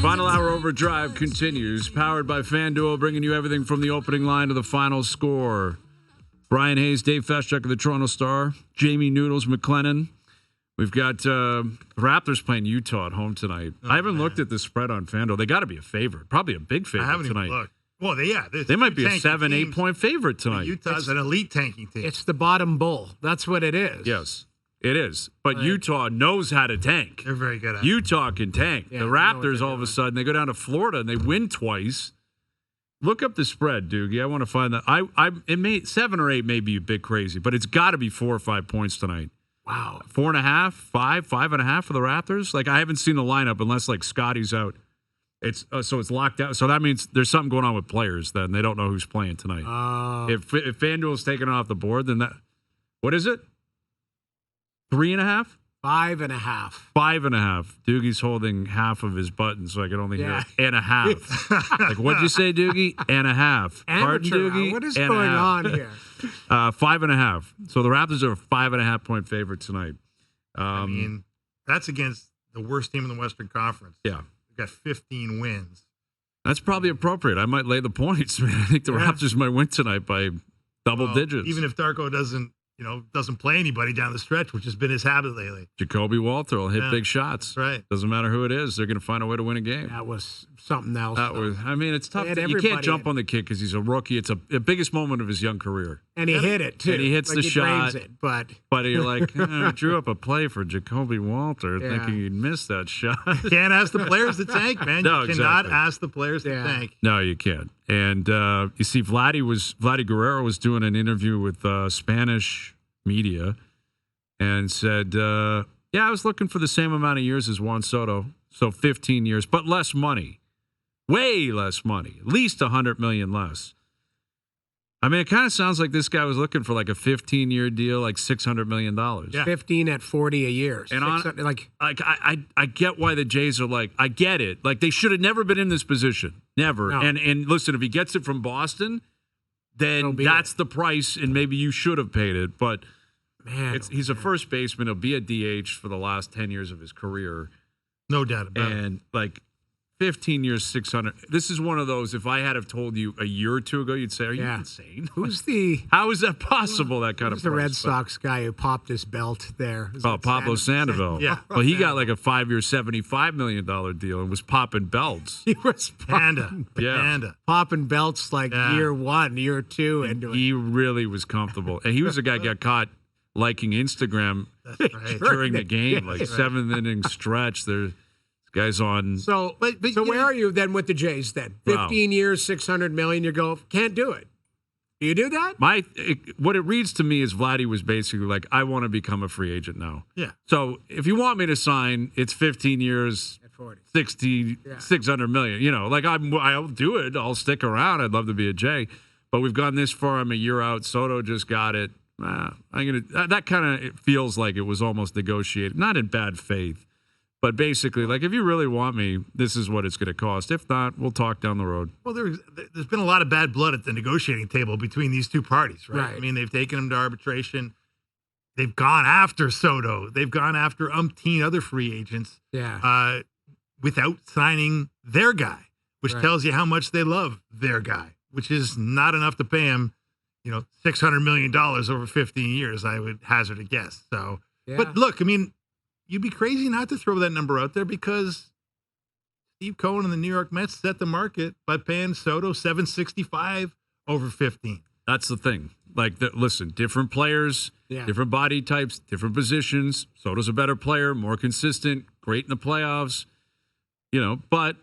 Final hour overdrive continues, powered by FanDuel, bringing you everything from the opening line to the final score. Bryan Hayes, Dave Feschuk of the Toronto Star, Jamie Noodles, McLennan. We've got Raptors playing Utah at home tonight. I haven't looked at the spread on FanDuel. They got to be a favorite, probably a big favorite I haven't tonight. even looked. Well, they might be a 7-8 point favorite tonight. Utah's an elite tanking team. It's the bottom bull. That's what it is. Yes, it is. But Utah knows how to tank. They're very good at it. Utah can tank. Yeah, the Raptors, all of a sudden, they go down to Florida and they win twice. Look up the spread, Doogie. I want to find that. It may 7 or 8 may be a bit crazy, but it's got to be 4 or 5 points tonight. Wow. 4.5, 5.5 for the Raptors. Like, I haven't seen the lineup unless like Scotty's out. It's so it's locked out. So that means there's something going on with players. Then they don't know who's playing tonight. If FanDuel's taking it off the board, then that. What is it? 3.5. 5.5. 5.5. Doogie's holding half of his button, so I can only hear and a half. Like, what'd you say, Doogie? And a half. Pardon, Doogie? What is and going on here? 5.5. So the Raptors are a 5.5 point favorite tonight. I mean, that's against the worst team in the Western Conference. Yeah. They've got 15 wins. That's probably appropriate. I might lay the points, man. I think the Raptors might win tonight by double digits. Even if Darko doesn't play anybody down the stretch, which has been his habit lately. Jacoby Walter will hit big shots. That's right. Doesn't matter who it is. They're going to find a way to win a game. That was something else. It's tough. You can't jump on the kid because he's a rookie. It's the biggest moment of his young career. And he hit it, too. And he hits the shot. But you're like, I drew up a play for Jacoby Walter thinking he'd miss that shot. You can't ask the players to tank, man. No, you cannot ask the players to tank. No, you can't. And you see, Vladimir Guerrero was doing an interview with Spanish media and said, I was looking for the same amount of years as Juan Soto, so 15 years, but less money. Way less money. At least $100 million less. I mean, it kind of sounds like this guy was looking for like a 15-year deal, like $600 million. Yeah. 15 at 40 a year. And I get why the Jays are like, I get it. Like, they should have never been in this position. Never. No. And listen, if he gets it from Boston, then that's the price, and maybe you should have paid it. But he's a first baseman. He'll be a DH for the last 10 years of his career. No doubt about it. And, like, 15 years, 600. This is one of those, if I had have told you a year or two ago, you'd say, are you insane? How is that possible, that kind of price? The Red Sox guy who popped his belt there? Pablo Sandoval. Yeah. Well, he got like a 5-year, $75 million deal and was popping belts. He was Panda. popping belts like year 1, year 2 into it. He really was comfortable. And he was a guy who got caught liking Instagram during the game, like 7th inning stretch. There's guys on. So where are you then with the Jays then? 15 years, $600 million, you go, can't do it. Do you do that? What it reads to me is Vladdy was basically like, I want to become a free agent now. Yeah. So if you want me to sign, it's 15 years, 60, $600 million. Like I'll do it. I'll stick around. I'd love to be a Jay. But we've gone this far. I'm a year out. Soto just got it. That kind of feels like it was almost negotiated, not in bad faith. But basically, like, if you really want me, this is what it's going to cost. If not, we'll talk down the road. Well, there's been a lot of bad blood at the negotiating table between these two parties, right? I mean, they've taken him to arbitration. They've gone after Soto. They've gone after umpteen other free agents without signing their guy, which tells you how much they love their guy, which is not enough to pay him, $600 million over 15 years, I would hazard a guess. So, but look, I mean, you'd be crazy not to throw that number out there because Steve Cohen and the New York Mets set the market by paying Soto $765 over 15. That's the thing. Like, listen, different players, different body types, different positions. Soto's a better player, more consistent, great in the playoffs, but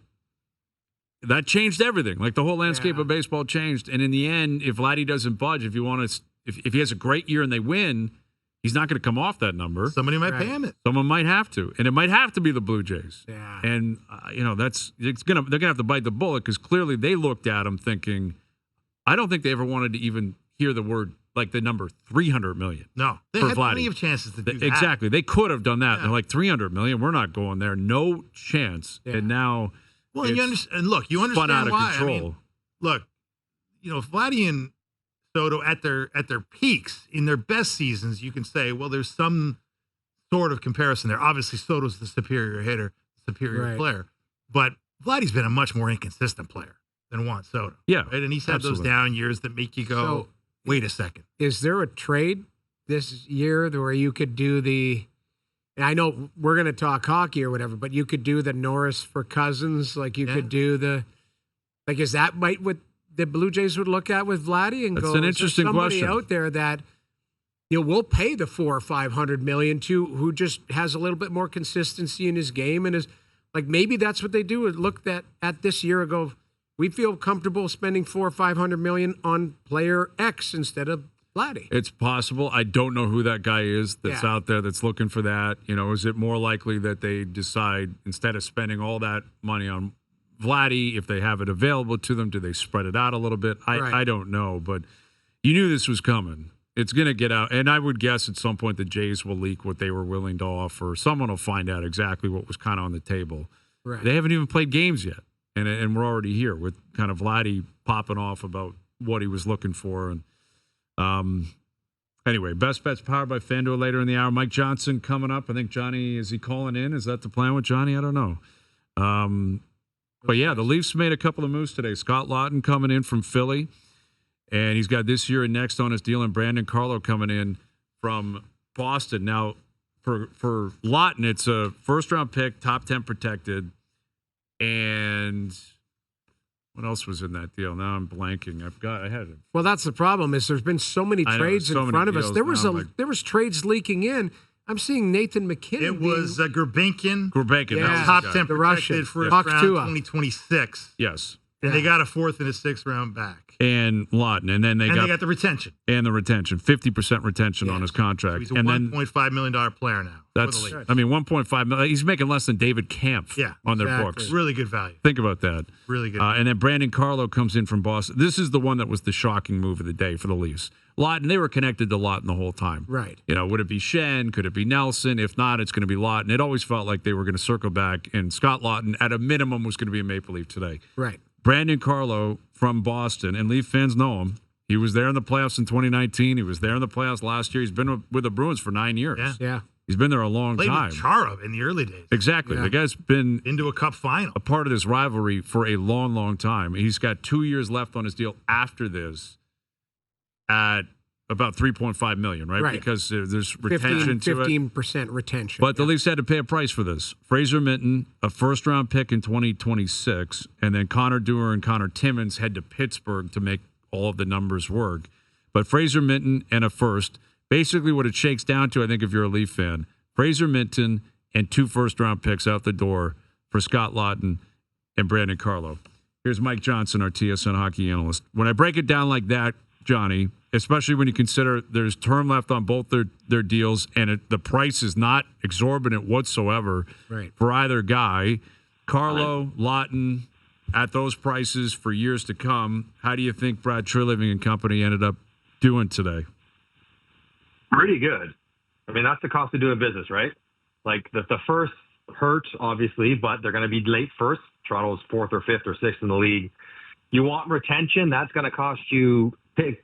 that changed everything. Like, the whole landscape of baseball changed. And in the end, if Vladdy doesn't budge, if he has a great year and they win, he's not going to come off that number. Somebody might pay him it. Someone might have to, and it might have to be the Blue Jays. Yeah. And they're going to have to bite the bullet because clearly they looked at him thinking, I don't think they ever wanted to even hear the word like the number $300 million. No, they had plenty of chances to do that. Exactly, they could have done that. Yeah. They're like $300 million. We're not going there. No chance. Yeah. And now, you understand. Look, you understand out of why. control. I mean, look, Vladdy and Soto at their peaks in their best seasons, you can say, well, there's some sort of comparison there. Obviously, Soto's the superior hitter, superior player. But Vladdy's been a much more inconsistent player than Juan Soto. Yeah. Right? And he's had those down years that make you go, wait a second. Is there a trade this year where you could do and I know we're going to talk hockey or whatever, but you could do the Norris for Cozens, like you could do is that what the Blue Jays would look at with Vladdy and That's go, an interesting somebody question. out there that we'll pay the $400 or $500 million to who just has a little bit more consistency in his game and is like maybe that's what they do is look at this year and go, we feel comfortable spending $400 or $500 million on player X instead of Vladdy. It's possible. I don't know who that guy is that's out there that's looking for that. Is it more likely that they decide instead of spending all that money on Vladdy, if they have it available to them, do they spread it out a little bit? I don't know, but you knew this was coming. It's going to get out, and I would guess at some point the Jays will leak what they were willing to offer. Someone will find out exactly what was kind of on the table. Right. They haven't even played games yet, and we're already here with kind of Vladdy popping off about what he was looking for. And anyway, Best Bets powered by FanDuel later in the hour. Mike Johnson coming up. I think Johnny, is he calling in? Is that the plan with Johnny? I don't know. But yeah, the Leafs made a couple of moves today. Scott Laughton coming in from Philly, and he's got this year and next on his deal, and Brandon Carlo coming in from Boston. Now, for Laughton, it's a first-round pick, top 10 protected, and what else was in that deal? Now I'm blanking. I had it. Well, that's the problem is there's been so many trades in front of us. There was trades leaking in. I'm seeing Nathan McKinnon. It was Yeah, Gurbankin. that Top was 10 the protected Russian. first round 2026. Yes. And they got a fourth and a sixth round back. And Laughton. And then they got the retention. And the retention. 50% retention on his contract. So he's a $1.5 million player now. That's, $1.5 million. He's making less than David Kampf on their books. Really good value. Think about that. Really good. And then Brandon Carlo comes in from Boston. This is the one that was the shocking move of the day for the Leafs. Laughton, they were connected to Laughton the whole time. Right. Would it be Shen? Could it be Nelson? If not, it's going to be Laughton. It always felt like they were going to circle back, and Scott Laughton, at a minimum, was going to be a Maple Leaf today. Right. Brandon Carlo from Boston, and Leaf fans know him. He was there in the playoffs in 2019. He was there in the playoffs last year. He's been with the Bruins for 9 years. Yeah. He's been there a long Played time. with Chara in the early days. Exactly. The guy's been into a cup final. A part of this rivalry for a long, long time. He's got 2 years left on his deal after this at about $3.5 million, right? Because there's retention to it. 15% retention. But the Leafs had to pay a price for this. Fraser Minton, a first-round pick in 2026, and then Connor Dewar and Connor Timmins head to Pittsburgh to make all of the numbers work. But Fraser Minton and a first, basically what it shakes down to, I think if you're a Leaf fan, Fraser Minton and 2 first-round picks out the door for Scott Laughton and Brandon Carlo. Here's Mike Johnson, our TSN hockey analyst. When I break it down like that, Johnny, especially when you consider there's term left on both their deals and the price is not exorbitant whatsoever for either guy. Carlo, Laughton, at those prices for years to come, how do you think Brad Treliving and company ended up doing today? Pretty good. I mean, that's the cost of doing business, right? Like the first hurt, obviously, but they're going to be late first. Toronto's 4th or 5th or 6th in the league. You want retention, that's going to cost you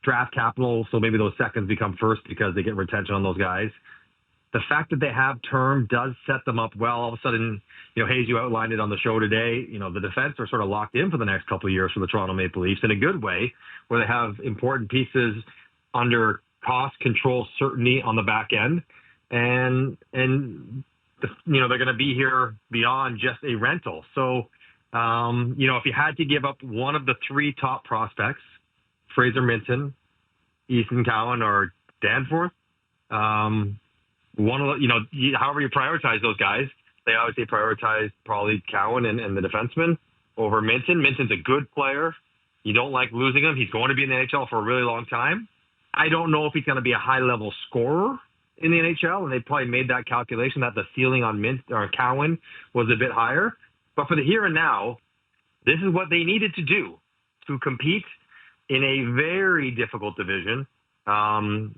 draft capital, so maybe those seconds become first because they get retention on those guys. The fact that they have term does set them up well. All of a sudden, Hayes, you outlined it on the show today, the defense are sort of locked in for the next couple of years for the Toronto Maple Leafs in a good way, where they have important pieces under cost control certainty on the back end. And they're going to be here beyond just a rental. So, if you had to give up one of the 3 top prospects, Fraser Minton, Ethan Cowan, or Danforth, one of the, however you prioritize those guys, they obviously prioritize probably Cowan and the defenseman over Minton. Minton's a good player. You don't like losing him. He's going to be in the NHL for a really long time. I don't know if he's going to be a high-level scorer in the NHL, and they probably made that calculation that the ceiling on Cowan was a bit higher. But for the here and now, this is what they needed to do to compete in a very difficult division. It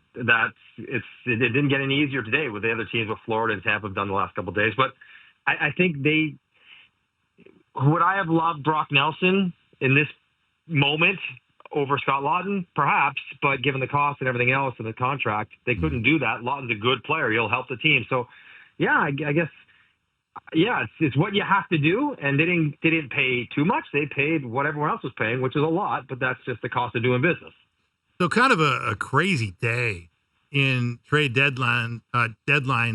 didn't get any easier today with the other teams with Florida and Tampa have done the last couple of days. But I think would I have loved Brock Nelson in this moment over Scott Laughton? Perhaps, but given the cost and everything else and the contract, they couldn't do that. Laughton's a good player. He'll help the team. So, yeah, I guess yeah, it's what you have to do, and they didn't pay too much. They paid what everyone else was paying, which is a lot, but that's just the cost of doing business. So kind of a crazy day in trade deadline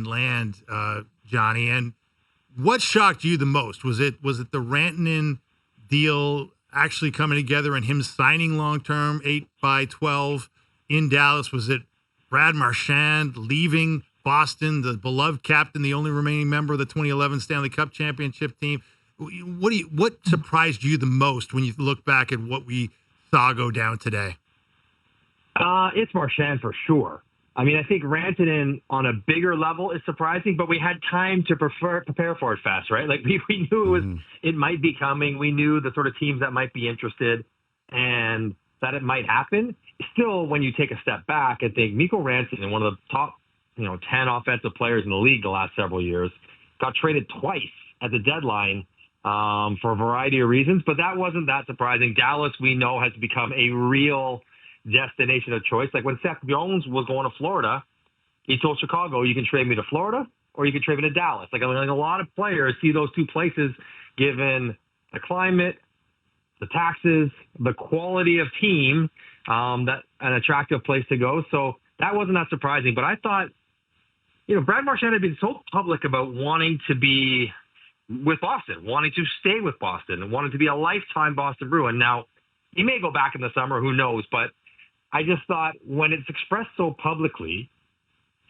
land, Johnny. And what shocked you the most? Was it the Rantanen deal actually coming together and him signing long-term 8x12 in Dallas? Was it Brad Marchand leaving Boston, the beloved captain, the only remaining member of the 2011 Stanley Cup championship team? What surprised you the most when you look back at what we saw go down today? It's Marchand for sure. I mean, I think Rantanen on a bigger level is surprising, but we had time to prepare for it fast, right? Like we knew it might be coming. We knew the sort of teams that might be interested and that it might happen. Still, when you take a step back and think Mikko Rantanen, one of the top 10 offensive players in the league the last several years, got traded twice at the deadline for a variety of reasons, but that wasn't that surprising. Dallas, we know, has become a real destination of choice. Like when Seth Jones was going to Florida, he told Chicago, you can trade me to Florida or you can trade me to Dallas. Like a lot of players see those two places given the climate, the taxes, the quality of team, that an attractive place to go. So that wasn't that surprising. But I thought, Brad Marchand had been so public about wanting to be with Boston, wanting to stay with Boston, and wanting to be a lifetime Boston Bruin. Now, he may go back in the summer, who knows, but I just thought when it's expressed so publicly,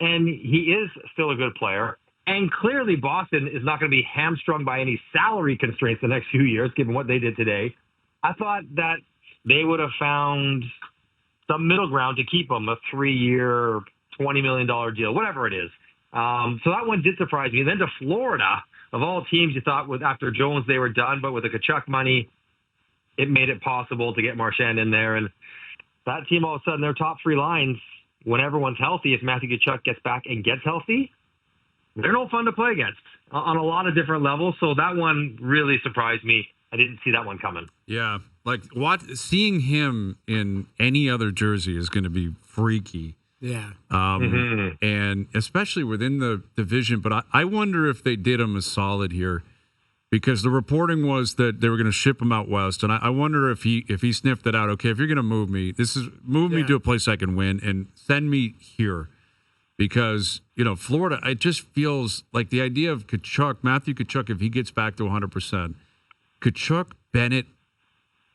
and he is still a good player, and clearly Boston is not going to be hamstrung by any salary constraints the next few years, given what they did today, I thought that they would have found some middle ground to keep him, a 3-year, $20 million deal, whatever it is. So that one did surprise me. And then to Florida, of all teams, you thought after Jones they were done, but with the Tkachuk money, it made it possible to get Marchand in there. And that team, all of a sudden, their top three lines, when everyone's healthy, if Matthew Tkachuk gets back and gets healthy, they're no fun to play against on a lot of different levels. So that one really surprised me. I didn't see that one coming. Yeah, like seeing him in any other jersey is going to be freaky. Yeah. And especially within the division. But I wonder if they did him a solid here, because the reporting was that they were going to ship him out west. And I wonder if he sniffed it out. Okay, if you're going to move me, move me to a place I can win and send me here. Because, Florida, it just feels like the idea of Tkachuk, Matthew Tkachuk, if he gets back to 100%, Tkachuk, Bennett,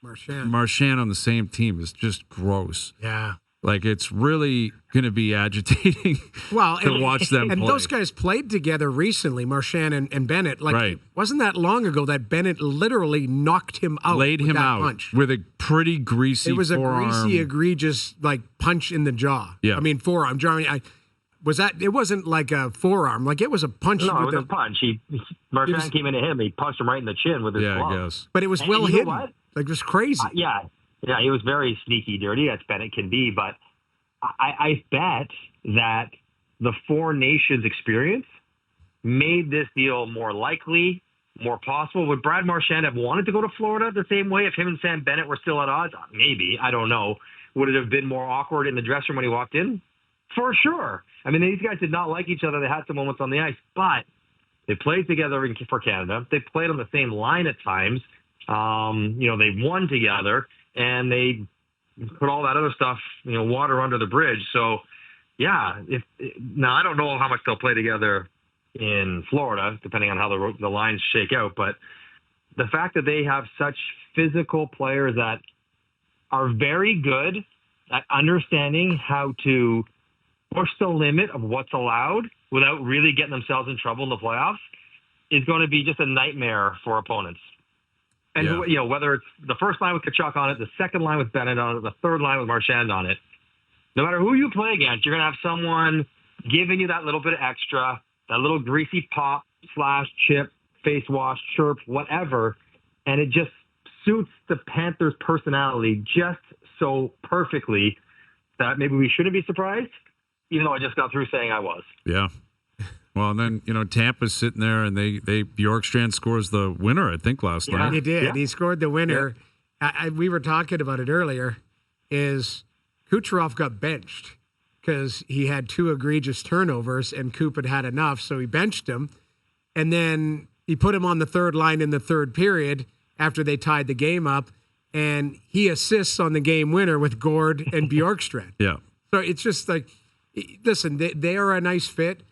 Marchand on the same team is just gross. Yeah. Like, it's really going to be agitating to watch them and play. those guys played together recently, Marchand and Bennett. Like, wasn't that long ago that Bennett literally knocked him out? Laid him out punch. with a pretty greasy forearm. It was a greasy, egregious, punch in the jaw. Yeah. I mean, forearm. It wasn't like a forearm. Like, it was a punch. No, it was a punch. Marchand came into him. He punched him right in the chin with his glove. I guess. But it was well hidden. Like, it was crazy. Yeah, he was very sneaky, dirty, as Bennett can be. But I bet that the four nations experience made this deal more likely, more possible. Would Brad Marchand have wanted to go to Florida the same way if him and Sam Bennett were still at odds? Maybe. I don't know. Would it have been more awkward in the dressing room when he walked in? For sure. I mean, these guys did not like each other. They had some moments on the ice, but they played together for Canada. They played on the same line at times. They won together, and they put all that other stuff, water under the bridge. So, yeah. Now, I don't know how much they'll play together in Florida, depending on how the lines shake out. But the fact that they have such physical players that are very good at understanding how to push the limit of what's allowed without really getting themselves in trouble in the playoffs is going to be just a nightmare for opponents. And, whether it's the first line with Tkachuk on it, the second line with Bennett on it, the third line with Marchand on it, no matter who you play against, you're going to have someone giving you that little bit of extra, that little greasy pop / chip, face wash, chirp, whatever. And it just suits the Panthers' personality just so perfectly that maybe we shouldn't be surprised, even though I just got through saying I was. Yeah. Well, and then, Tampa's sitting there, and Bjorkstrand scores the winner, I think, last night. He did. Yeah. He scored the winner. Yeah. We were talking about it earlier, is Kucherov got benched because he had 2 egregious turnovers, and Coop had enough, so he benched him. and then he put him on the third line in the third period after they tied the game up, and he assists on the game winner with Gord and Bjorkstrand. Yeah. So it's just like, listen, they are a nice fit.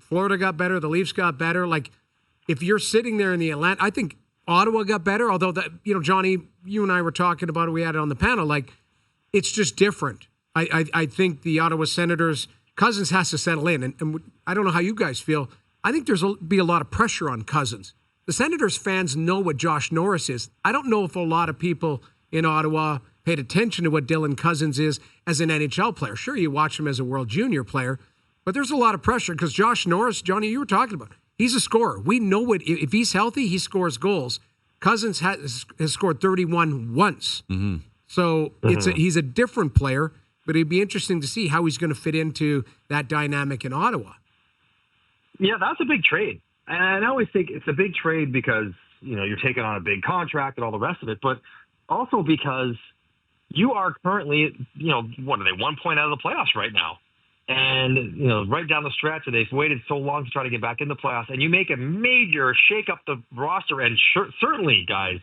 Florida got better. The Leafs got better. Like, if you're sitting there in the Atlantic, I think Ottawa got better, although, that, Johnny, you and I were talking about it. We had it on the panel. Like, it's just different. I think the Ottawa Senators, Cozens has to settle in. And I don't know how you guys feel. I think be a lot of pressure on Cozens. The Senators fans know what Josh Norris is. I don't know if a lot of people in Ottawa paid attention to what Dylan Cozens is as an NHL player. Sure, you watch him as a World Junior player, but there's a lot of pressure because Josh Norris, Johnny, you were talking about, he's a scorer. We know if he's healthy, he scores goals. Cozens has scored 31 once. Mm-hmm. So he's a different player, but it'd be interesting to see how he's going to fit into that dynamic in Ottawa. Yeah, that's a big trade. And I always think it's a big trade because, you're taking on a big contract and all the rest of it, but also because you are currently, what are they, 1 point out of the playoffs right now? And, right down the stretch, they've waited so long to try to get back in the playoffs, and you make a major shake up the roster. And certainly, guys,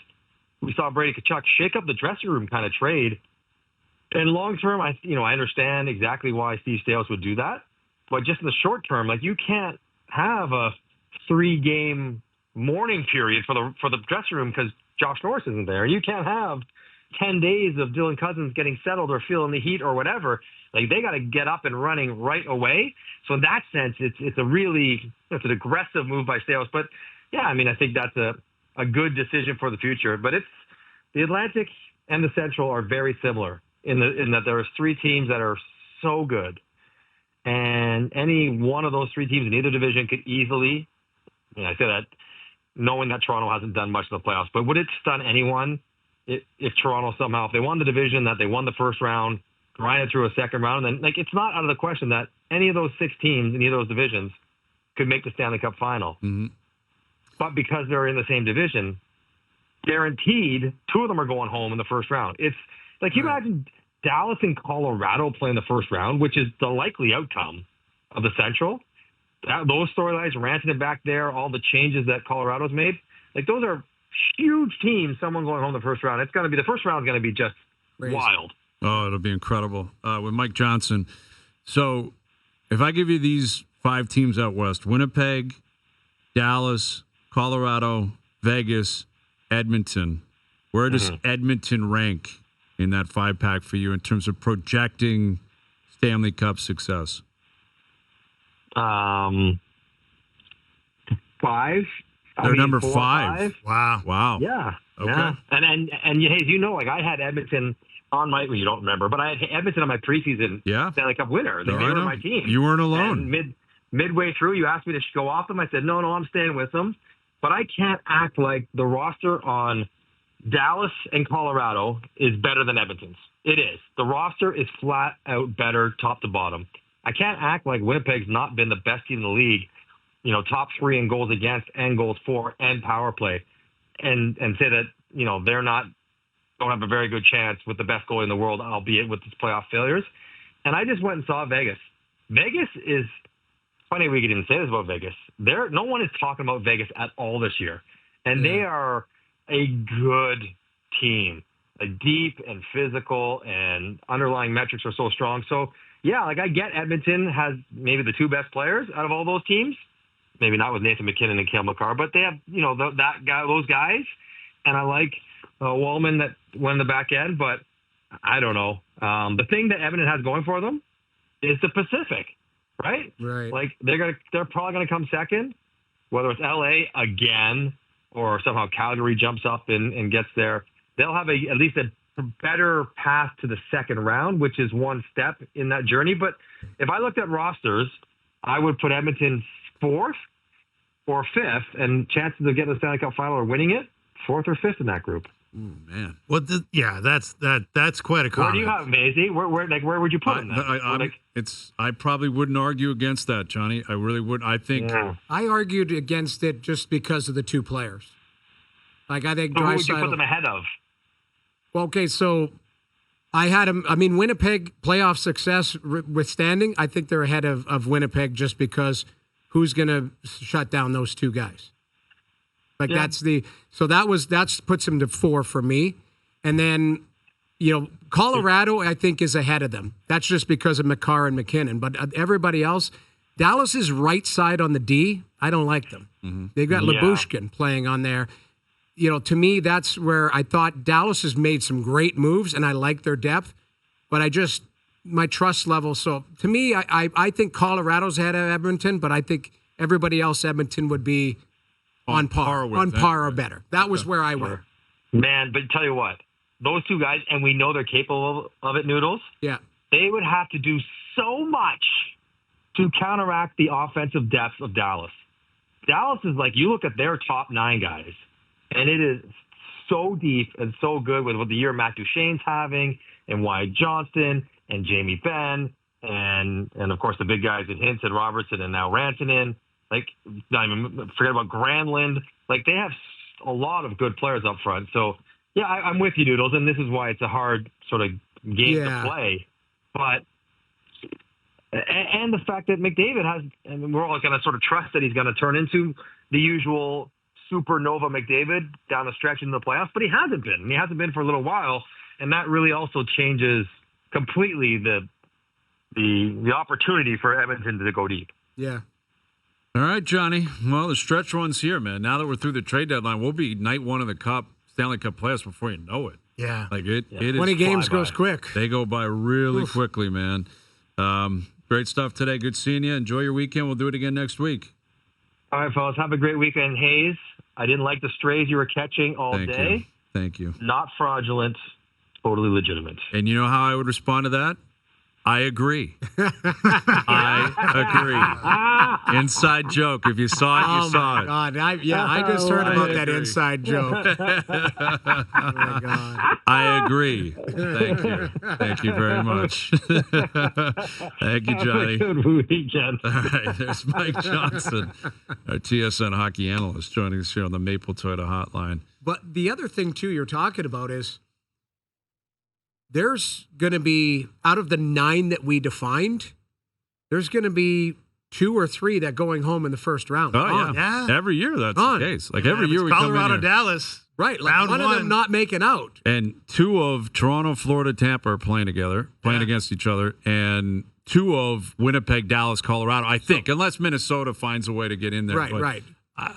we saw Brady Tkachuk shake up the dressing room kind of trade. And long term, I understand exactly why Steve Staios would do that. But just in the short term, like, you can't have a 3-game mourning period for the dressing room because Josh Norris isn't there. You can't have 10 days of Dylan Cozens getting settled or feeling the heat or whatever. Like, they got to get up and running right away. So in that sense, it's an aggressive move by Staios. But yeah, I think that's a good decision for the future. But the Atlantic and the Central are very similar in that there are 3 teams that are so good. And any one of those 3 teams in either division could easily, I say that knowing that Toronto hasn't done much in the playoffs, but would it stun anyone if Toronto somehow, if they won the division, that they won the first round, grinded through a second round, then it's not out of the question that any of those 6 teams in either of those divisions could make the Stanley Cup final. Mm-hmm. But because they're in the same division, guaranteed 2 of them are going home in the first round. It's like, you imagine Dallas and Colorado playing the first round, which is the likely outcome of the Central. Those storylines, ranting it back there, all the changes that Colorado's made, like, those are huge teams. Someone going home the first round. It's going to be, the first round is going to be just crazy. Wild. Oh, it'll be incredible. With Mike Johnson. So if I give you these 5 teams out west: Winnipeg, Dallas, Colorado, Vegas, Edmonton, where does Edmonton rank in that 5-pack for you in terms of projecting Stanley Cup success? 5. They're number 4, 5. 5. Wow. Yeah. Okay. Yeah. And Hayes, like, I had Edmonton on my, well, you don't remember, but I had Edmonton on my preseason Stanley Cup winner. They were my team. You weren't alone. And midway through, you asked me to go off them. I said, no, I'm staying with them. But I can't act like the roster on Dallas and Colorado is better than Edmonton's. It is. The roster is flat out better, top to bottom. I can't act like Winnipeg's not been the best team in the league, top 3 in goals against and goals for and power play, and say that, they're don't have a very good chance with the best goalie in the world, albeit with its playoff failures. And I just went and saw Vegas. Vegas is funny. We could even say this about Vegas. No one is talking about Vegas at all this year, and they are a good team, deep and physical, and underlying metrics are so strong. So yeah, like, I get Edmonton has maybe the 2 best players out of all those teams. Maybe not with Nathan McKinnon and Cale Makar, but they have, those guys. And I like Wallman that won the back end, but I don't know. The thing that Edmonton has going for them is the Pacific, right? Right. Like, they're probably going to come second, whether it's LA again or somehow Calgary jumps up and gets there. They'll have at least a better path to the second round, which is one step in that journey. But if I looked at rosters, I would put Edmonton 4th or 5th, and chances of getting the Stanley Cup final or winning it 4th or 5th in that group. Oh, man. Well, that's quite a comment. Where do you have Maisie? Where would you put him? I probably wouldn't argue against that, Johnny. I really would. I think I argued against it just because of the 2 players. Like, I think who would you put them ahead of? Well, okay, so I had him. Winnipeg playoff success withstanding. I think they're ahead of Winnipeg just because who's going to shut down those two guys. Like that's puts him to 4 for me. And then, Colorado, I think, is ahead of them. That's just because of Makar and McKinnon. But everybody else, Dallas's right side on the D, I don't like them. Mm-hmm. They've got Lyubushkin playing on there. To me, that's where I thought Dallas has made some great moves, and I like their depth. But my trust level. So to me, I think Colorado's ahead of Edmonton, but I think everybody else, Edmonton would be on par or better. That was where I went. Man, but tell you what, those two guys, and we know they're capable of it, Noodles. Yeah. They would have to do so much to counteract the offensive depth of Dallas. Dallas is like, you look at their top 9 guys, and it is so deep and so good with what the year Matt Duchene's having, and Wyatt Johnston, and Jamie Benn, and of course the big guys at Hintz and Robertson and now Rantanen. Like, not even forget about Granlund. Like, they have a lot of good players up front. So, yeah, I'm with you, Doodles, and this is why it's a hard sort of game to play. But and the fact that McDavid has, and we're all going to sort of trust that he's going to turn into the usual supernova McDavid down the stretch in the playoffs, but he hasn't been. And he hasn't been for a little while, and that really also changes completely the opportunity for Edmonton to go deep. Yeah. All right, Johnny. Well, the stretch runs here, man. Now that we're through the trade deadline, we'll be night 1 of the Stanley Cup playoffs before you know it. Yeah. Like it is 20 games goes quick. They go by really quickly, man. Great stuff today. Good seeing you. Enjoy your weekend. We'll do it again next week. All right, fellas. Have a great weekend. Hayes, I didn't like the strays you were catching all day. Thank you. Not fraudulent. Totally legitimate. And you know how I would respond to that? I agree. I agree. Inside joke. If you saw it, you saw it. God. I just heard about that inside joke. Oh, my God. I agree. Thank you. Thank you very much. Thank you, Johnny. Have a good weekend. All right. There's Mike Johnson, our TSN hockey analyst, joining us here on the Maple Toyota Hotline. But the other thing, too, you're talking about is there's going to be, out of the 9 that we defined, there's going to be 2 or 3 that going home in the first round. Oh, yeah. Every year that's the case. Like every year we come in Colorado, here. Dallas. Right. Like one of them not making out. And 2 of Toronto, Florida, Tampa are playing against each other. And 2 of Winnipeg, Dallas, Colorado, I think, unless Minnesota finds a way to get in there. Right.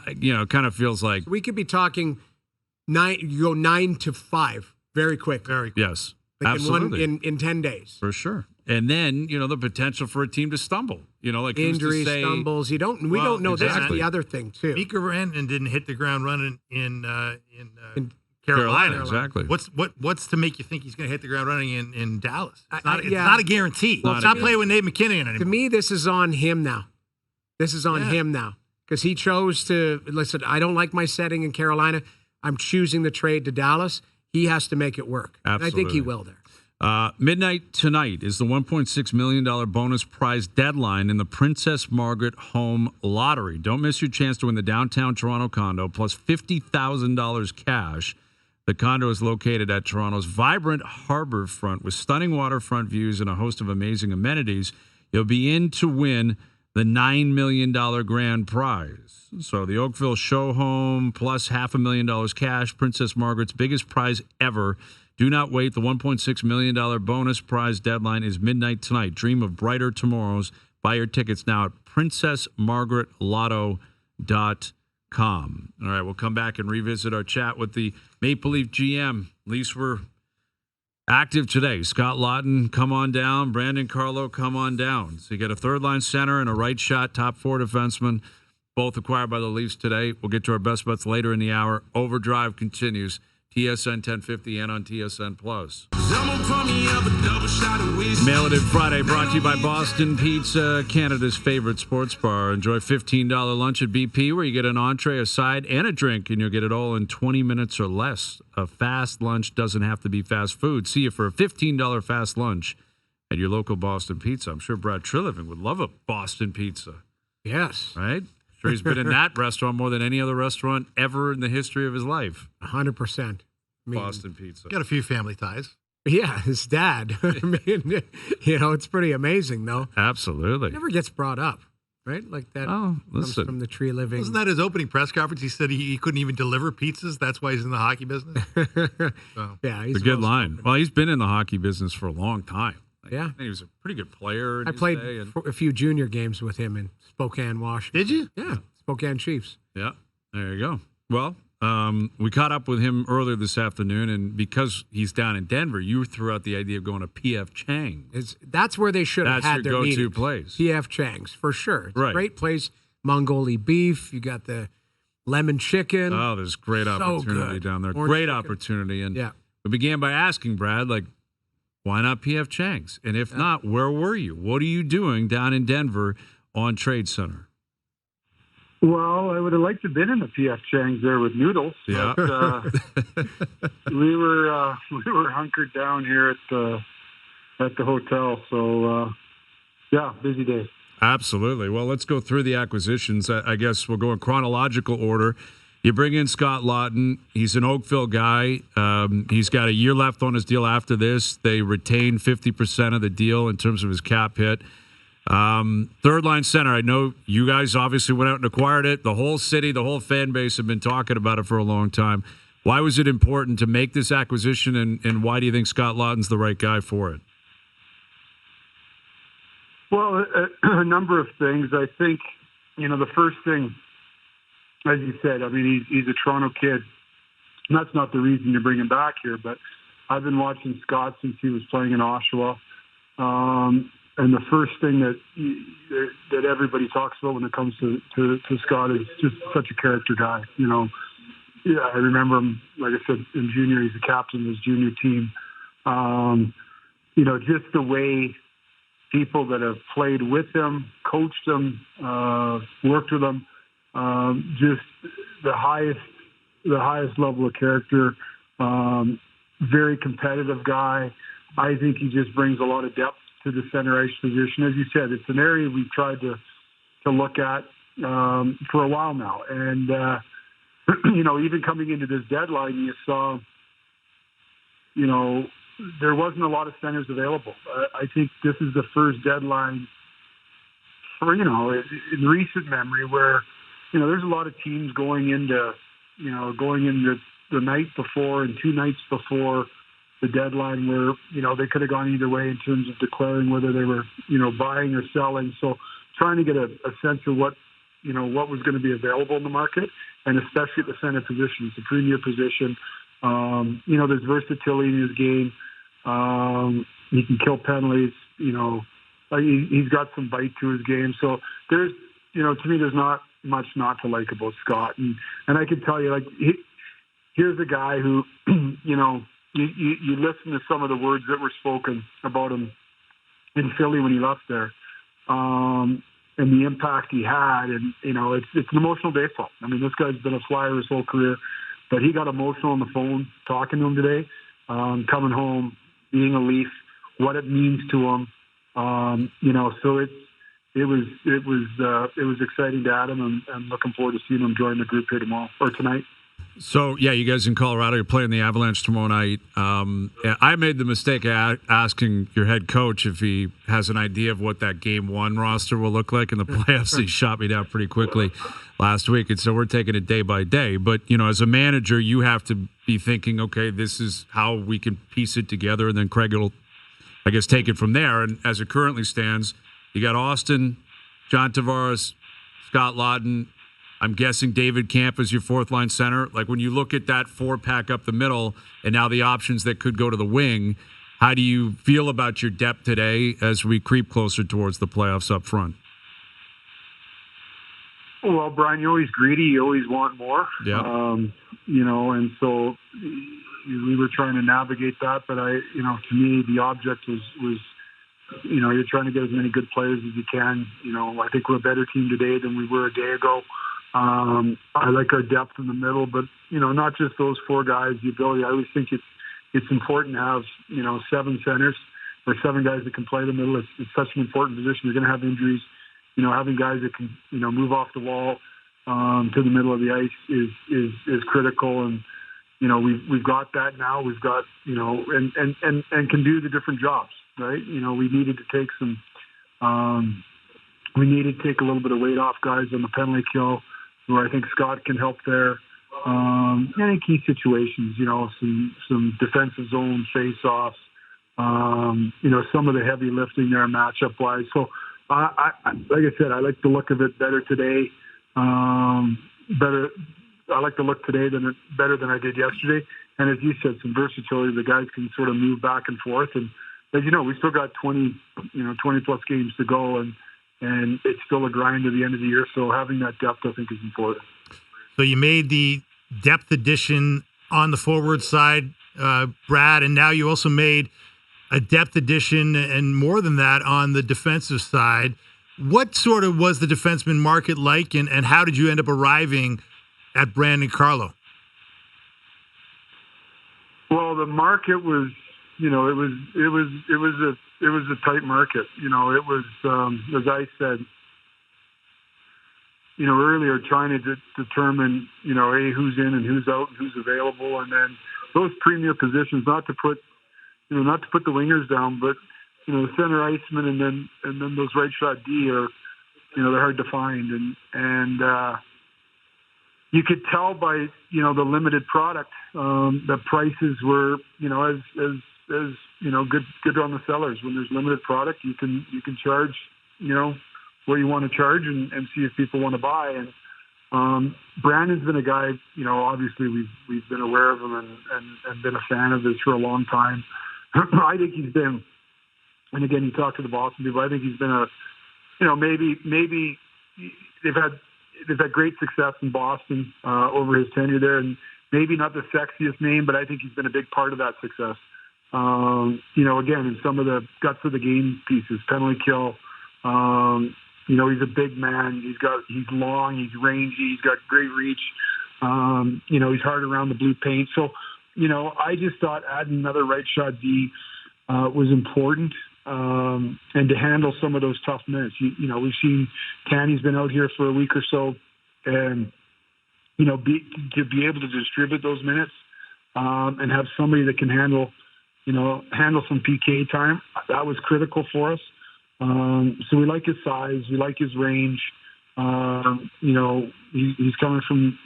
It kind of feels like. We could be talking 9, you go 9 to 5 very quick. Yes. Like absolutely. in 10 days. For sure. And then, the potential for a team to stumble. Like injuries, stumbles. We don't know. Exactly. That's the other thing, too. Mika Rantanen didn't hit the ground running in Carolina. Exactly. What's to make you think he's going to hit the ground running in Dallas? It's not a guarantee. Well, it's not playing with Nate McKinnon anymore. To me, this is on him now. Because he chose to, listen, I don't like my setting in Carolina. I'm choosing the trade to Dallas. He has to make it work. Absolutely. And I think he will there. Midnight tonight is the $1.6 million bonus prize deadline in the Princess Margaret Home Lottery. Don't miss your chance to win the downtown Toronto condo plus $50,000 cash. The condo is located at Toronto's vibrant harbor front with stunning waterfront views and a host of amazing amenities. You'll be in to win the $9 million grand prize. So the Oakville show home plus $500,000 cash, Princess Margaret's biggest prize ever. Do not wait. The $1.6 million bonus prize deadline is midnight tonight. Dream of brighter tomorrows. Buy your tickets now at princessmargaretlotto.com. All right, we'll come back and revisit our chat with the Maple Leaf GM. At least we're active today. Scott Laughton, come on down. Brandon Carlo, come on down. So you get a third-line center and a right shot, top 4 defenseman, both acquired by the Leafs today. We'll get to our best bets later in the hour. Overdrive continues. TSN 1050 and on TSN Plus. Mail It In Friday brought to you by Boston Pizza, Canada's favorite sports bar. Enjoy $15 lunch at BP where you get an entree, a side, and a drink, and you'll get it all in 20 minutes or less. A fast lunch doesn't have to be fast food. See you for a $15 fast lunch at your local Boston Pizza. I'm sure Brad Treliving would love a Boston Pizza. Yes. Right? Sure, he's been in that restaurant more than any other restaurant ever in the history of his life. 100%. Boston Pizza. Got a few family ties. Yeah, his dad. I mean, it's pretty amazing, though. Absolutely. It never gets brought up. right? Like that Oh, comes listen. from the Treliving. Wasn't that his opening press conference? He said he couldn't even deliver pizzas. That's why he's in the hockey business. So. Yeah, he's It's a good line. well-spoken. Well, he's been in the hockey business for a long time. Yeah. And he was a pretty good player. In I his played day, and, a few junior games with him in Spokane, Washington. Did you? Yeah, Spokane Chiefs. yeah, there you go. Well, we caught up with him earlier this afternoon, and because he's down in Denver, you threw out the idea of going to P.F. Chang's. That's where they should have That's had your their go-to meetings. place. P.F. Chang's, for sure. It's Right. a great place. Mongoli beef. You got the lemon chicken. Oh, there's great So opportunity good. down there. Orange Great chicken. opportunity. And Yeah. we began by asking Brad, like, why not P.F. Chang's? And if not, where were you? What are you doing down in Denver on Trade Center? Well, I would have liked to have been in the P.F. Chang's there with noodles. Yeah. But, we were hunkered down here at the hotel. So yeah, busy day. Absolutely. Well, let's go through the acquisitions. I guess we'll go in chronological order. You bring in Scott Laughton. He's an Oakville guy. He's got a year left on his deal after this. They retain 50% of the deal in terms of his cap hit. Third line center. I know you guys obviously went out and acquired it. The whole city, the whole fan base have been talking about it for a long time. Why was it important to make this acquisition, and why do you think Scott Laughton's the right guy for it? Well, a number of things. I think, the first thing, as you said, I mean, he's a Toronto kid. And that's not the reason to bring him back here, but I've been watching Scott since he was playing in Oshawa. And the first thing that everybody talks about when it comes to Scott is just such a character guy. Yeah, I remember him, like I said, in junior, he's the captain of his junior team. Just the way people that have played with him, coached him, worked with him, just the highest level of character, very competitive guy. I think he just brings a lot of depth to the center ice position. As you said, it's an area we've tried to look at for a while now. And, even coming into this deadline, you saw, there wasn't a lot of centers available. I think this is the first deadline for, in recent memory where, there's a lot of teams going into the night before and 2 nights before the deadline where, they could have gone either way in terms of declaring whether they were, buying or selling. So trying to get a sense of what was going to be available in the market, and especially at the center position. It's a premier position. There's versatility in his game. He can kill penalties. He's got some bite to his game. So there's, to me, there's not much not to like about Scott. And I can tell you, here's a guy who, you listen to some of the words that were spoken about him in Philly when he left there, and the impact he had. And, it's an emotional baseball. I mean, this guy's been a Flyer his whole career, but he got emotional on the phone talking to him today, coming home, being a Leaf, what it means to him. So it was exciting to add him, and I'm looking forward to seeing him join the group here tomorrow or tonight. So, yeah, you guys in Colorado, you're playing the Avalanche tomorrow night. I made the mistake of asking your head coach if he has an idea of what that Game 1 roster will look like in the playoffs. He shot me down pretty quickly last week, and so we're taking it day by day. But, as a manager, you have to be thinking, okay, this is how we can piece it together, and then Craig will, I guess, take it from there. And as it currently stands, you got Austin, John Tavares, Scott Laughton. I'm guessing David Camp is your fourth-line center. Like, when you look at that four-pack up the middle and now the options that could go to the wing, how do you feel about your depth today as we creep closer towards the playoffs up front? Well, Brian, you're always greedy. You always want more. Yeah. And so we were trying to navigate that. But to me, the object was you're trying to get as many good players as you can. I think we're a better team today than we were a day ago. I like our depth in the middle, but not just those four guys. The ability. I always think it's important to have 7 centers or 7 guys that can play the middle. It's such an important position. You're going to have injuries. Having guys that can move off the wall to the middle of the ice is critical. And we've got that now. We've got and can do the different jobs. Right. We needed to take some we needed to take a little bit of weight off guys on the penalty kill, where I think Scott can help there. Any key situations, some defensive zone face-offs, some of the heavy lifting there matchup-wise. So, like I said, I like the look of it better today. I like the look today better than I did yesterday. And as you said, some versatility. The guys can sort of move back and forth. And as you know, we still got 20 plus games to go, and it's still a grind at the end of the year. So having that depth, I think, is important. So you made the depth addition on the forward side, Brad, and now you also made a depth addition and more than that on the defensive side. What sort of was the defenseman market like, and how did you end up arriving at Brandon Carlo? Well, the market was, it was a tight market. It was, as I said, earlier, trying to determine, who's in and who's out and who's available, and then those premier positions, not to put the wingers down, but the center iceman and then those right shot D are, they're hard to find, and you could tell by the limited product that prices were as good on the sellers. When there's limited product, you can charge what you want to charge and see if people want to buy. And Brandon's been a guy, obviously we've been aware of him and been a fan of his for a long time. I think he's been, and again, you talk to the Boston people, I think he's been maybe they've had great success in Boston over his tenure there, and maybe not the sexiest name, but I think he's been a big part of that success. Again, in some of the guts of the game pieces, penalty kill, he's a big man. He's long, he's rangy, he's got great reach. He's hard around the blue paint. So, I just thought adding another right shot D was important. And to handle some of those tough minutes. We've seen Canny's been out here for a week or so, and to be able to distribute those minutes and have somebody that can handle some PK time, that was critical for us. So we like his size, we like his range. He's coming from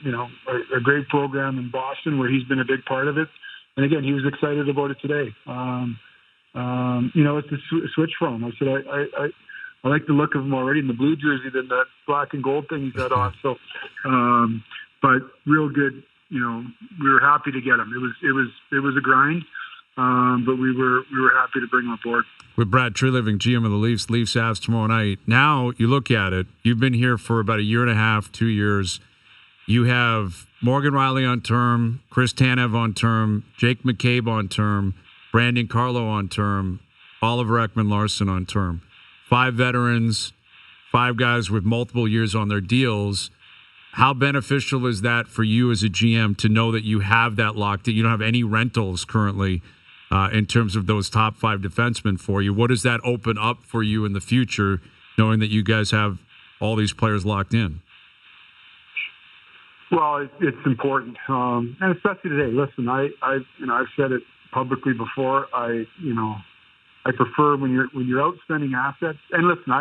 a great program in Boston where he's been a big part of it, and again, he was excited about it today. It's a switch for him. I said, I like the look of him already in the blue jersey than that black and gold thing he's had on. So, but real good. We were happy to get him. It was a grind, but we were happy to bring him aboard. With Brad Treliving, GM of the Leafs, Avs tomorrow night. Now you look at it. You've been here for about a year and a half, 2 years. You have Morgan Riley on term, Chris Tanev on term, Jake McCabe on term, Brandon Carlo on term, Oliver Ekman-Larsson on term. 5 veterans, 5 guys with multiple years on their deals. How beneficial is that for you as a GM to know that you have that locked in? You don't have any rentals currently in terms of those top 5 defensemen for you. What does that open up for you in the future, knowing that you guys have all these players locked in? Well, it's important, and especially today. Listen, I've said it publicly before. I prefer when you're out spending assets. And listen,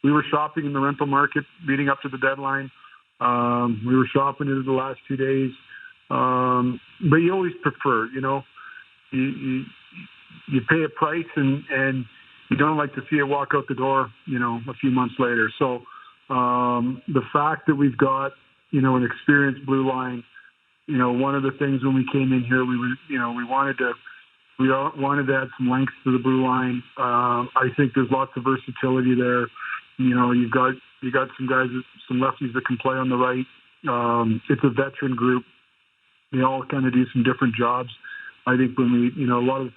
we were shopping in the rental market leading up to the deadline. We were shopping into the last 2 days. But you always prefer, you pay a price and you don't like to see it walk out the door, a few months later. So the fact that we've got, an experienced blue line, one of the things when we came in here, we wanted to add some length to the blue line. I think there's lots of versatility there. You got some guys, some lefties that can play on the right. It's a veteran group. They all kind of do some different jobs. I think when we, a lot of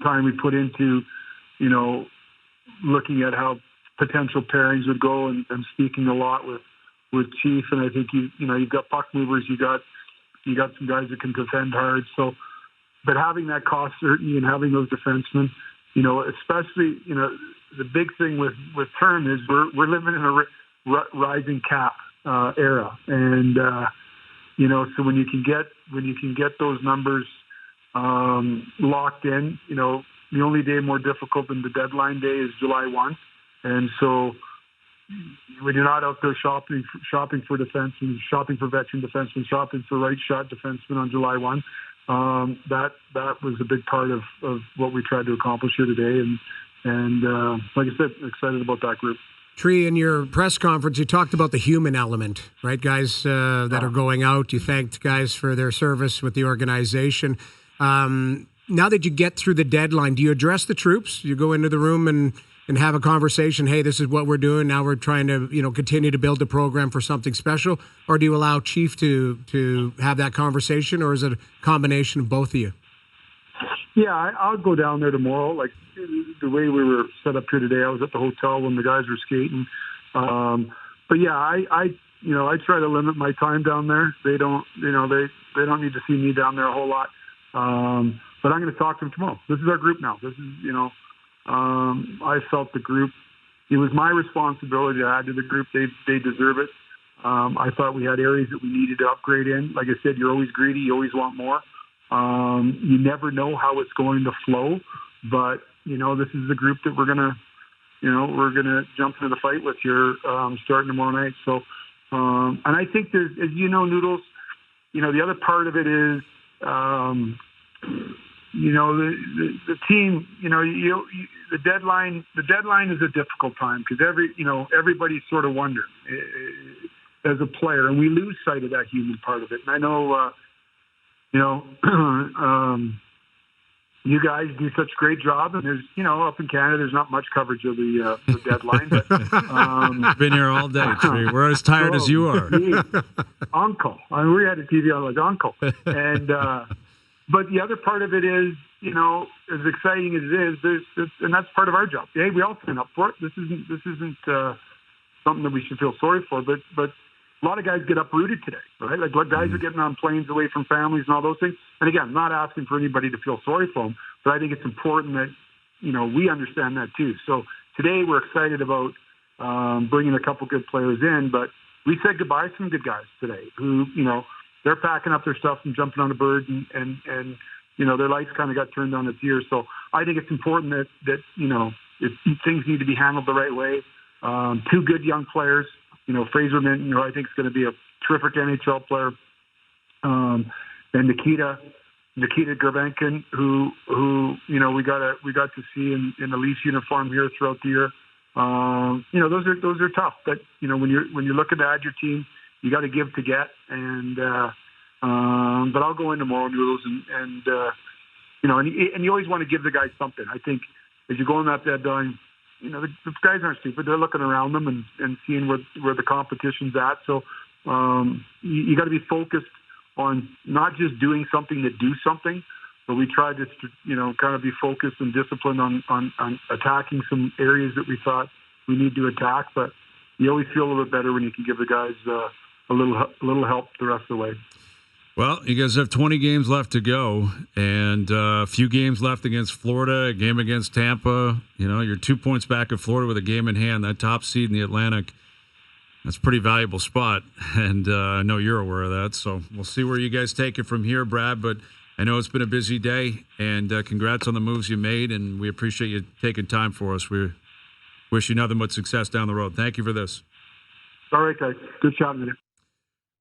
time we put into, looking at how potential pairings would go and speaking a lot with Chief. And I think you've got puck movers, you got some guys that can defend hard. So, but having that cost certainty and having those defensemen, especially, the big thing with term is we're living in a rising cap era, and so when you can get those numbers locked in, the only day more difficult than the deadline day is July 1, and so when you're not out there shopping for defensemen, shopping for veteran defensemen, shopping for right shot defensemen on July 1. That was a big part of what we tried to accomplish here today. And like I said, excited about that group. Tree, in your press conference, you talked about the human element, right? Guys that are going out. You thanked guys for their service with the organization. Now that you get through the deadline, do you address the troops? You go into the room and have a conversation, hey, this is what we're doing. Now we're trying to, continue to build the program for something special. Or do you allow Chief to have that conversation, or is it a combination of both of you? Yeah, I'll go down there tomorrow. Like the way we were set up here today, I was at the hotel when the guys were skating. But yeah, I try to limit my time down there. They don't need to see me down there a whole lot. But I'm going to talk to them tomorrow. This is our group now. This is, I felt the group, it was my responsibility to add to the group. They deserve it. I thought we had areas that we needed to upgrade in. Like I said, you're always greedy. You always want more. You never know how it's going to flow, but this is the group that we're going to jump into the fight with here, starting tomorrow night. So, and I think there's, as you know, Noodles, the other part of it is, the team, the deadline is a difficult time because everybody's sort of wondering as a player, and we lose sight of that human part of it. And I know, you guys do such a great job, and there's, up in Canada, there's not much coverage of the deadline. But, been here all day, Tree. We're as tired as you are. Uncle. I mean, we had a TV on like Uncle. And, but the other part of it is, as exciting as it is, and that's part of our job. Hey, we all sign up for it. This isn't something that we should feel sorry for, but a lot of guys get uprooted today, right? Like guys are getting on planes away from families and all those things. And again, I'm not asking for anybody to feel sorry for them, but I think it's important that, we understand that too. So today we're excited about bringing a couple good players in, but we said goodbye to some good guys today who, they're packing up their stuff and jumping on a bird and their lights kind of got turned on its ear. So I think it's important that if things need to be handled the right way. Two good young players. Fraser Minton, who I think is going to be a terrific NHL player, and Nikita Gervenkin, who we got to see in the Leafs uniform here throughout the year. Those are tough. But when you're looking to add your team, you got to give to get. And but I'll go in tomorrow, Noodles, and you always want to give the guys something. I think as you go in that deadline, the guys aren't stupid. They're looking around them and seeing where the competition's at. So you got to be focused on not just doing something to do something, but we tried to, kind of be focused and disciplined on attacking some areas that we thought we need to attack. But you always feel a little bit better when you can give the guys a little help the rest of the way. Well, you guys have 20 games left to go, and a few games left against Florida, a game against Tampa. You're 2 points back of Florida with a game in hand. That top seed in the Atlantic, that's a pretty valuable spot, and I know you're aware of that. So we'll see where you guys take it from here, Brad, but I know it's been a busy day, and congrats on the moves you made, and we appreciate you taking time for us. We wish you nothing but success down the road. Thank you for this. All right, guys. Good chatting with you.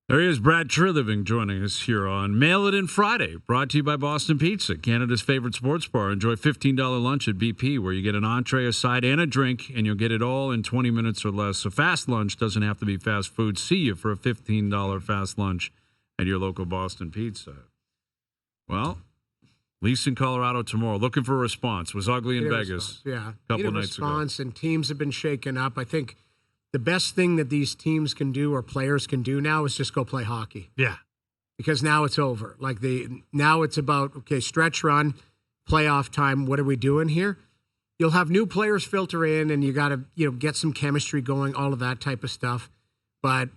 There he is, Brad Treliving, joining us here on Mail It In Friday, brought to you by Boston Pizza, Canada's favorite sports bar. Enjoy $15 lunch at BP, where you get an entree, a side, and a drink, and you'll get it all in 20 minutes or less. So fast lunch doesn't have to be fast food. See you for a $15 fast lunch at your local Boston Pizza. Well, Leafs in Colorado tomorrow. Looking for a response. It was ugly in Vegas. Yeah, a couple of nights ago. And teams have been shaken up. I think the best thing that these teams can do or players can do now is just go play hockey. Yeah. Because now it's over. Now it's about, okay, stretch run, playoff time. What are we doing here? You'll have new players filter in, and you got to get some chemistry going, all of that type of stuff. But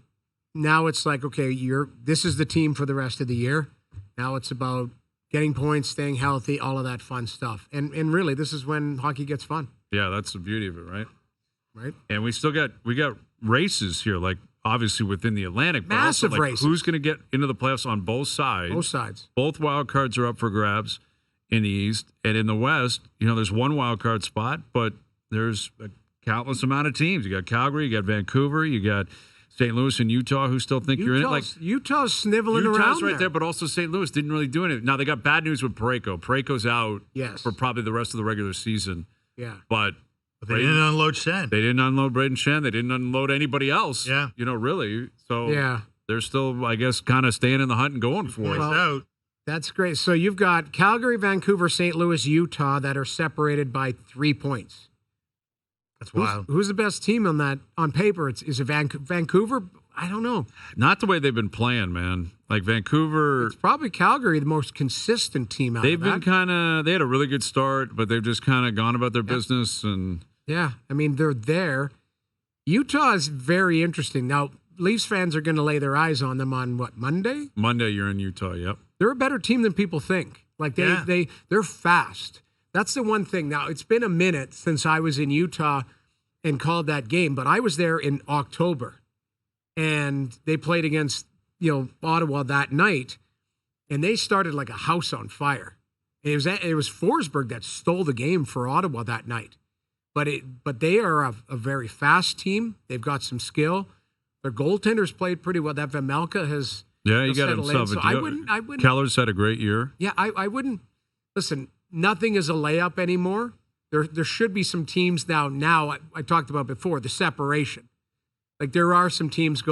now it's like, okay, this is the team for the rest of the year. Now it's about getting points, staying healthy, all of that fun stuff. And really, this is when hockey gets fun. Yeah, that's the beauty of it, right? Right. And we got races here, like obviously within the Atlantic. Massive but also, races. Who's going to get into the playoffs on both sides? Both sides. Both wild cards are up for grabs in the East. And in the West, there's one wild card spot, but there's a countless amount of teams. You got Calgary, you got Vancouver, you got St. Louis and Utah who still think you're in it. Like Utah's sniveling Utah's around right there, but also St. Louis didn't really do anything. Now they got bad news with Parayko. Parayko's out for probably the rest of the regular season. Yeah. But they didn't unload Shen. They didn't unload Braden Shen. They didn't unload anybody else. Yeah. Really. So they're still, I guess, kind of staying in the hunt and going for it. Out. That's great. So you've got Calgary, Vancouver, St. Louis, Utah that are separated by 3 points. That's wild. Who's the best team on that on paper? Is it Vancouver? I don't know. Not the way they've been playing, man. Like Vancouver. It's probably Calgary, the most consistent team out They've of that. been kind of, they had a really good start, but they've just kind of gone about their business. And yeah, I mean, they're there. Utah is very interesting. Now, Leafs fans are going to lay their eyes on them on what, Monday? Monday, you're in Utah, yep. They're a better team than people think. Like they're fast. That's the one thing. Now, it's been a minute since I was in Utah and called that game, but I was there in October. And they played against, Ottawa that night, and they started like a house on fire. It was Forsberg that stole the game for Ottawa that night. But they are a very fast team. They've got some skill. Their goaltenders played pretty well. That Vemelka has he got himself. So I wouldn't. Keller's had a great year. Yeah, I wouldn't. Listen, nothing is a layup anymore. There should be some teams now. I talked about before the separation. Like there are some teams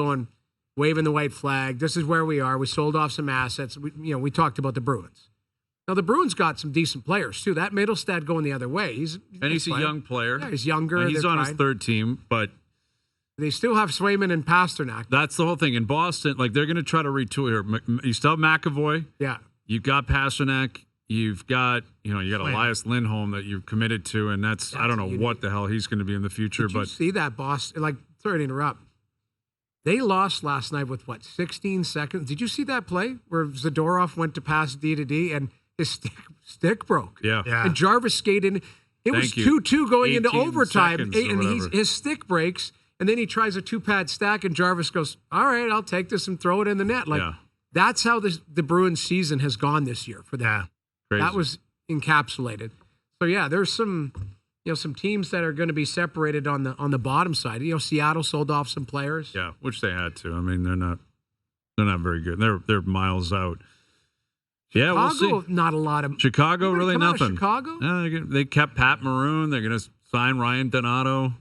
waving the white flag. This is where we are. We sold off some assets. We talked about the Bruins. Now the Bruins got some decent players too. That Middlestad going the other way. He's a young player. Yeah, he's younger. And he's on his third team, but they still have Swayman and Pasternak. That's the whole thing in Boston. Like they're going to try to retool here. You still have McAvoy. Yeah. You've got Pasternak. You've got Elias Lindholm that you've committed to, and that's I don't know what the hell he's going to be in the future. Did you see that Boston? Like, sorry to interrupt. They lost last night with 16 seconds. Did you see that play where Zadorov went to pass D to D and his stick broke? Yeah. And Jarvis skated in. It was 2-2 going into overtime, and his stick breaks, and then he tries a 2-pad stack, and Jarvis goes, "All right, I'll take this and throw it in the net." That's how the Bruins season has gone this year for them. Yeah. Crazy. That was encapsulated. So there's some teams that are going to be separated on the bottom side. Seattle sold off some players. Yeah, which they had to. I mean, they're not very good. They're miles out. Yeah, we'll see. Not a lot of Chicago. Really nothing. Chicago. Yeah, they kept Pat Maroon. They're going to sign Ryan Donato.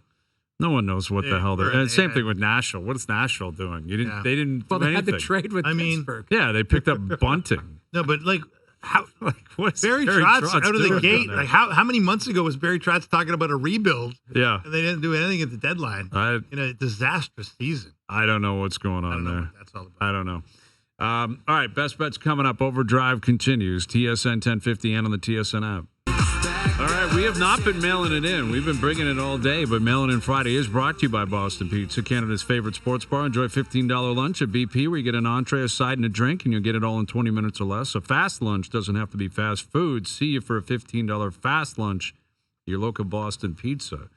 No one knows what the hell they're. And same thing with Nashville. What is Nashville doing? They didn't. Well, do they had anything. the trade with Pittsburgh. Yeah, they picked up Bunting. No, but how what's Barry Trotz out of the gate? Like how many months ago was Barry Trotz talking about a rebuild? Yeah, and they didn't do anything at the deadline. In a disastrous season. I don't know what's going on there. That's all about. I don't know. All right, best bets coming up. Overdrive continues. TSN 1050 and on the TSN app. All right, we have not been mailing it in. We've been bringing it all day, but Mailing In Friday is brought to you by Boston Pizza, Canada's favorite sports bar. Enjoy $15 lunch at BP where you get an entree, a side, and a drink, and you'll get it all in 20 minutes or less. A fast lunch doesn't have to be fast food. See you for a $15 fast lunch at your local Boston Pizza.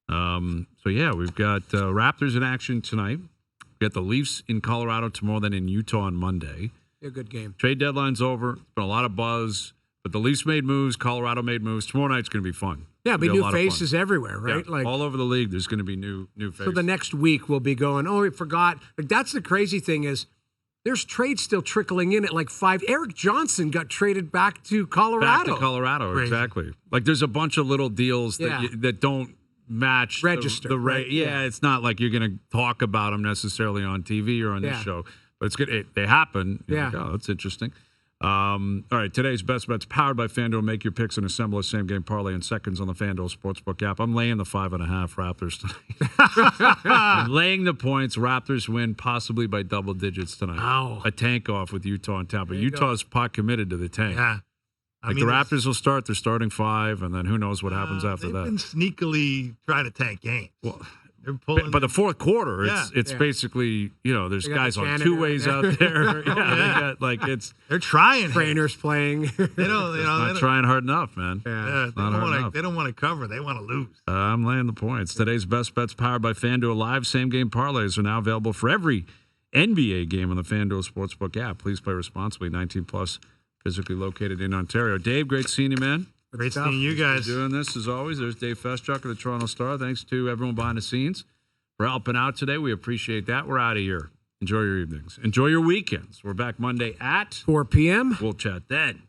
We've got Raptors in action tonight. We've got the Leafs in Colorado tomorrow, then in Utah on Monday. A good game. Trade deadline's over. It's been a lot of buzz. But the Leafs made moves. Colorado made moves. Tomorrow night's going to be fun. Yeah, be new faces everywhere, right? Yeah, all over the league, there's going to be new faces. So the next week we'll be going, we forgot. Like that's the crazy thing is there's trades still trickling in at like 5. Eric Johnson got traded back to Colorado. Exactly. Like there's a bunch of little deals that don't match register. It's not like you're going to talk about them necessarily on TV or on this show. But it's good. They happen. Yeah. Like, that's interesting. All right, today's best bets powered by FanDuel. Make your picks and assemble a same-game parlay in seconds on the FanDuel Sportsbook app. I'm laying the 5.5 Raptors tonight. I'm laying the points. Raptors win possibly by double digits tonight. Wow. A tank off with Utah and Tampa. Utah's pot committed to the tank. Yeah. The Raptors will start. They're starting 5, and then who knows what happens after that. They've been sneakily trying to tank games. Well, but the fourth quarter, it's basically, there's guys on two ways out there. They're trying. Trainers playing. They're not trying hard enough, man. Yeah, they don't want to cover. They want to lose. I'm laying the points. Today's best bets powered by FanDuel Live. Same game parlays are now available for every NBA game on the FanDuel Sportsbook app. Please play responsibly. 19 plus, physically located in Ontario. Dave, great seeing you, man. Great seeing you guys. Doing this as always. There's Dave Feschuk of the Toronto Star. Thanks to everyone behind the scenes for helping out today. We appreciate that. We're out of here. Enjoy your evenings. Enjoy your weekends. We're back Monday at 4 p.m. We'll chat then.